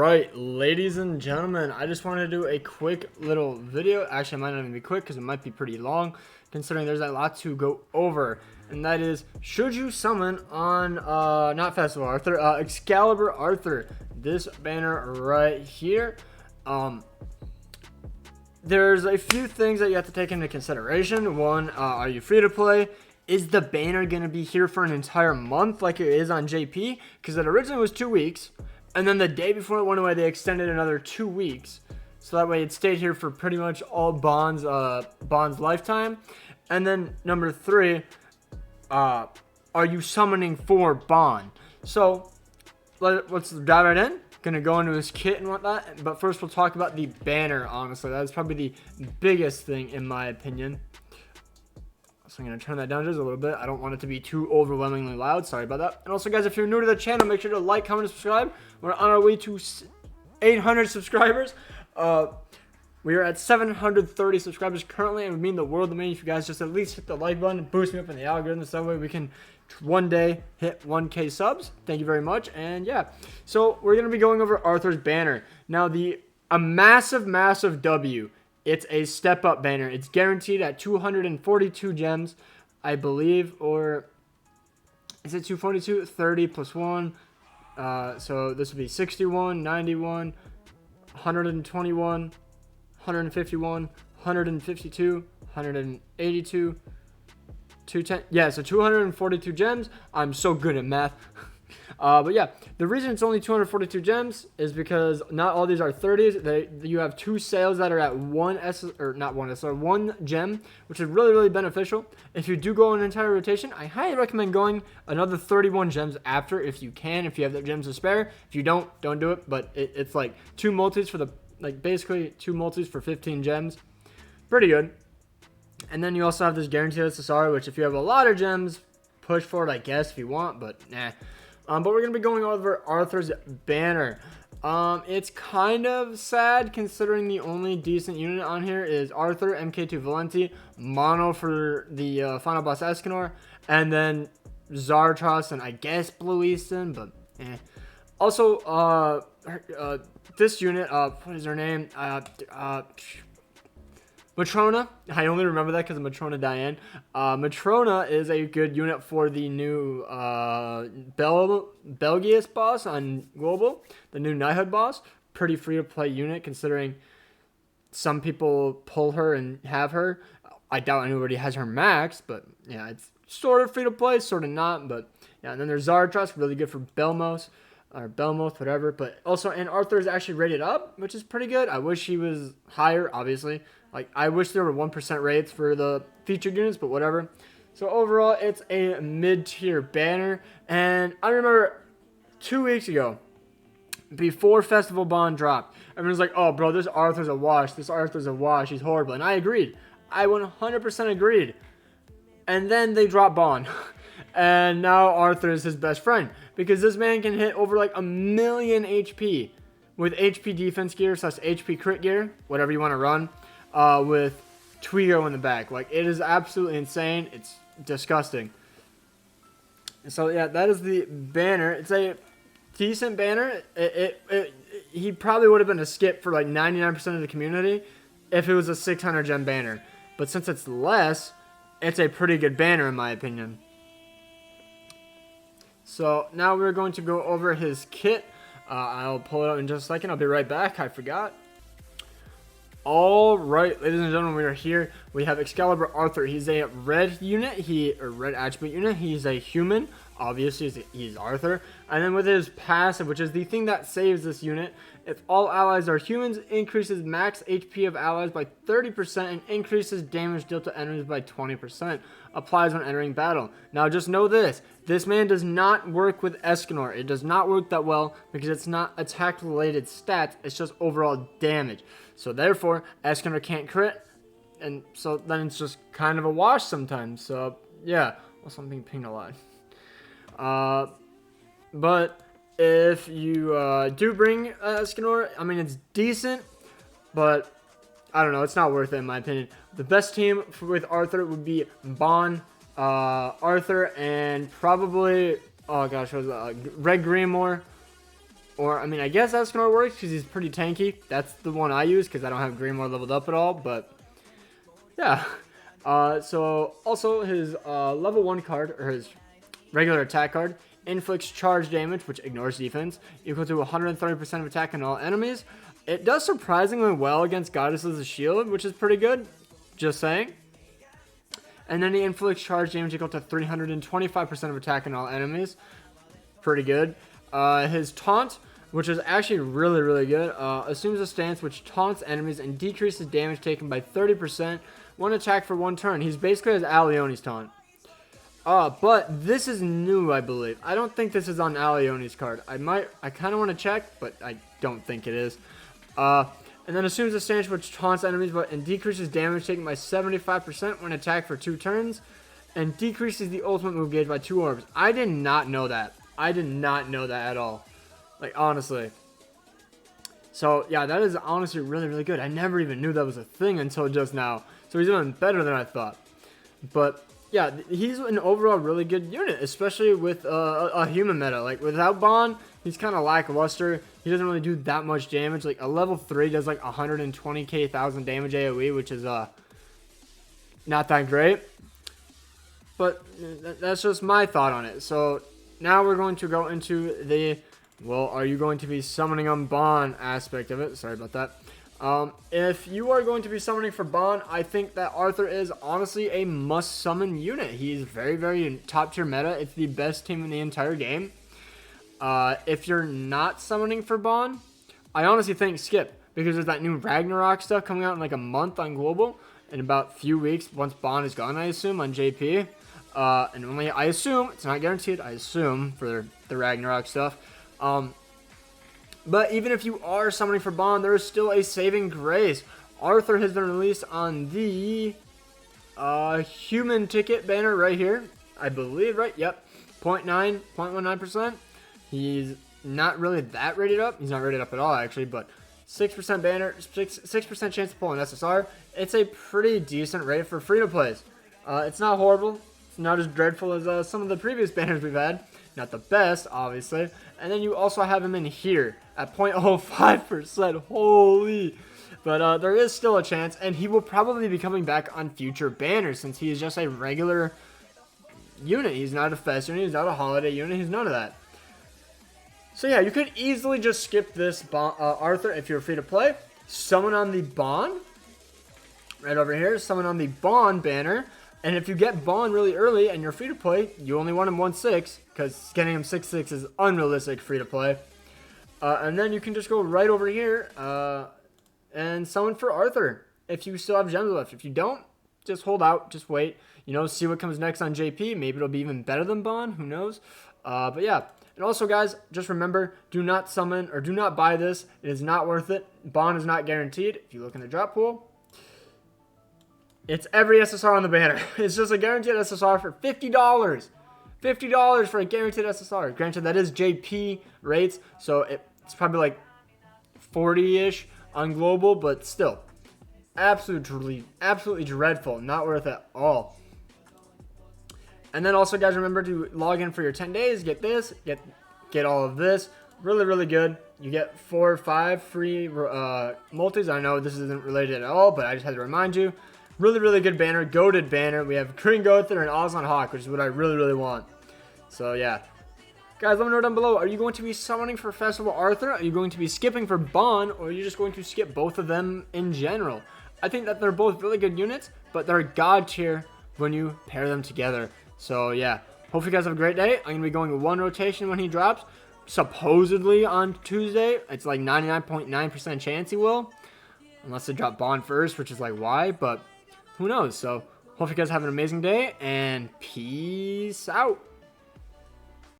Alright, ladies and gentlemen, I just wanted to do a quick little video. Actually, it might not even be quick because it might be pretty long, considering there's a lot to go over. And that is, should you summon on, not Festival Arthur, Excalibur Arthur, this banner right here. There's a few things that you have to take into consideration. One, are you free to play? Is the banner going to be here for an entire month like it is on JP? Because it originally was 2 weeks. And then the day before it went away, they extended another 2 weeks. So that way it stayed here for pretty much all Bond's lifetime. And then number 3, are you summoning for Bond? So let's dive right in. Gonna go into his kit and whatnot. But first we'll talk about the banner, honestly. That's probably the biggest thing in my opinion. So I'm going to turn that down just a little bit. I don't want it to be too overwhelmingly loud. Sorry about that. And also, guys, if you're new to the channel, make sure to like, comment, and subscribe. We're on our way to 800 subscribers. We are at 730 subscribers currently, and it would mean the world to me if you guys just at least hit the like button, boost me up in the algorithm, so that way we can one day hit 1K subs. Thank you very much. And yeah, so we're going to be going over Arthur's banner. Now, a massive W. It's a step-up banner. It's guaranteed at 242 gems, I believe, or is it 242? 30 plus 1. So this would be 61, 91, 121, 151, 152, 182, 210. Yeah, so 242 gems. I'm so good at math. But yeah, the reason it's only 242 gems is because not all these are 30s. You have 2 sales that are at 1 gem, which is really beneficial. If you do go an entire rotation, I highly recommend going another 31 gems after if you can, if you have the gems to spare. If you don't do it. But it's like 2 multis for basically 2 multis for 15 gems. Pretty good. And then you also have this guaranteed accessory, which if you have a lot of gems, push for it, I guess, if you want, but nah. But we're going to be going over Arthur's banner. It's kind of sad considering the only decent unit on here is Arthur, MK2 Valenti, Mono for the final boss Escanor, and then Zartros and I guess Blue Easton, but eh. Also, this unit, what is her name? Matrona. I only remember that because of Matrona Diane. Matrona is a good unit for the new Belgius boss on Global, the new Knighthood boss. Pretty free to play unit considering some people pull her and have her. I doubt anybody has her max, but yeah, it's sort of free to play, sort of not. But yeah, and then there's Zartros, really good for Belmos. Or Belmoth, whatever. But also, and Arthur is actually rated up, which is pretty good. I wish he was higher, obviously. Like, I wish there were 1% rates for the featured units, but whatever. So overall, it's a mid-tier banner. And I remember 2 weeks ago, before Festival Bond dropped, everyone's like, oh, bro, this Arthur's a wash. This Arthur's a wash. He's horrible. And I agreed. I 100% agreed. And then they dropped Bond. And now Arthur is his best friend. Because this man can hit over like 1,000,000 HP. With HP defense gear, / HP crit gear. Whatever you want to run. With Twigo in the back. Like, it is absolutely insane. It's disgusting. So, yeah, that is the banner. It's a decent banner. He probably would have been a skip for like 99% of the community if it was a 600 gem banner. But since it's less, it's a pretty good banner in my opinion. So, now we're going to go over his kit. I'll pull it out in just a second. I'll be right back. I forgot. Alright, ladies and gentlemen, we are here. We have Excalibur Arthur. He's a red unit, red attribute unit. He's a human. Obviously, he's Arthur. And then with his passive, which is the thing that saves this unit, if all allies are humans, increases max HP of allies by 30% and increases damage dealt to enemies by 20%. Applies when entering battle. Now, just know this. This man does not work with Escanor. It does not work that well because it's not attack-related stats. It's just overall damage. So, therefore, Escanor can't crit. And so, then it's just kind of a wash sometimes. So, yeah. Also, I'm being pinged a lot. But if you do bring Escanor, I mean, it's decent, but I don't know, it's not worth it in my opinion. The best team with Arthur would be Bond, Arthur, and probably, oh gosh, what was that? Red Greenmore, Or, I mean, I guess Escanor works because he's pretty tanky. That's the one I use because I don't have Grimoire leveled up at all. But, yeah. So, also his level 1 card, or his regular attack card, inflicts charge damage, which ignores defense, equal to 130% of attack on all enemies. It does surprisingly well against Goddesses of Shield, which is pretty good. Just saying. And then he inflicts charge damage equal to 325% of attack on all enemies. Pretty good. His taunt, which is actually really, really good, assumes a stance which taunts enemies and decreases damage taken by 30%, one attack for 1 turn. He's basically his Aleone's taunt. But this is new, I believe. I don't think this is on Aleone's card. I kind of want to check, but I don't think it is. And then assumes a stance which taunts enemies and decreases damage taken by 75% when attacked for 2 turns, and decreases the ultimate move gauge by 2 orbs. I did not know that. I did not know that at all. Like, honestly. So, yeah, that is honestly really, really good. I never even knew that was a thing until just now. So he's even better than I thought. But, yeah, he's an overall really good unit, especially with a human meta. Like, without Bond, he's kind of lackluster. He doesn't really do that much damage. Like, a level 3 does, like, 120k thousand damage AoE, which is not that great. But that's just my thought on it. So, now we're going to go into the, well, are you going to be summoning on Bond aspect of it? Sorry about that. If you are going to be summoning for Bond, I think that Arthur is honestly a must-summon unit. He's very, very top-tier meta. It's the best team in the entire game. If you're not summoning for Bond, I honestly think skip, because there's that new Ragnarok stuff coming out in like a month on Global, in about a few weeks, once Bond is gone, I assume, on JP. And only, I assume, it's not guaranteed, I assume, for the Ragnarok stuff. But even if you are summoning for Bond, there is still a saving grace. Arthur has been released on the human ticket banner right here. I believe, right? Yep. 0.19%. He's not really that rated up. He's not rated up at all, actually, but 6% banner, 6% chance to pull an SSR. It's a pretty decent rate for free-to-plays. It's not horrible. It's not as dreadful as some of the previous banners we've had. Not the best, obviously. And then you also have him in here at 0.05%. Holy. But there is still a chance, and he will probably be coming back on future banners since he is just a regular unit. He's not a fest unit. He's not a holiday unit. He's none of that. So yeah, you could easily just skip this Arthur if you're free to play. Summon on the Bond. Right over here. Summon on the Bond banner. And if you get Bond really early and you're free to play, you only want him 1/6, because getting him 6/6 is unrealistic free to play. And then you can just go right over here and summon for Arthur if you still have gems left. If you don't, just hold out, just wait. You know, see what comes next on JP. Maybe it'll be even better than Bond. Who knows? But yeah. And also, guys, just remember, do not summon or do not buy this. It is not worth it. Bond is not guaranteed. If you look in the drop pool, it's every SSR on the banner. It's just a guaranteed SSR for $50. $50 for a guaranteed SSR. Granted, that is JP rates, so it's probably like 40-ish on Global, but still, absolutely dreadful. Not worth it at all. And then also, guys, remember to log in for your 10 days. Get this. Get all of this. Really, really good. You get 4 or 5 free multis. I know this isn't related at all, but I just had to remind you. Really, really good banner. Goated banner. We have Green Gother and Ozon Hawk, which is what I really, really want. So, yeah. Guys, let me know down below. Are you going to be summoning for Festival Arthur? Are you going to be skipping for Bond? Or are you just going to skip both of them in general? I think that they're both really good units, but they're god tier when you pair them together. So, yeah. Hope you guys have a great day. I'm going to be going 1 rotation when he drops. Supposedly on Tuesday. It's like 99.9% chance he will. Unless they drop Bond first, which is like why, but who knows. So, hope you guys have an amazing day, and peace out.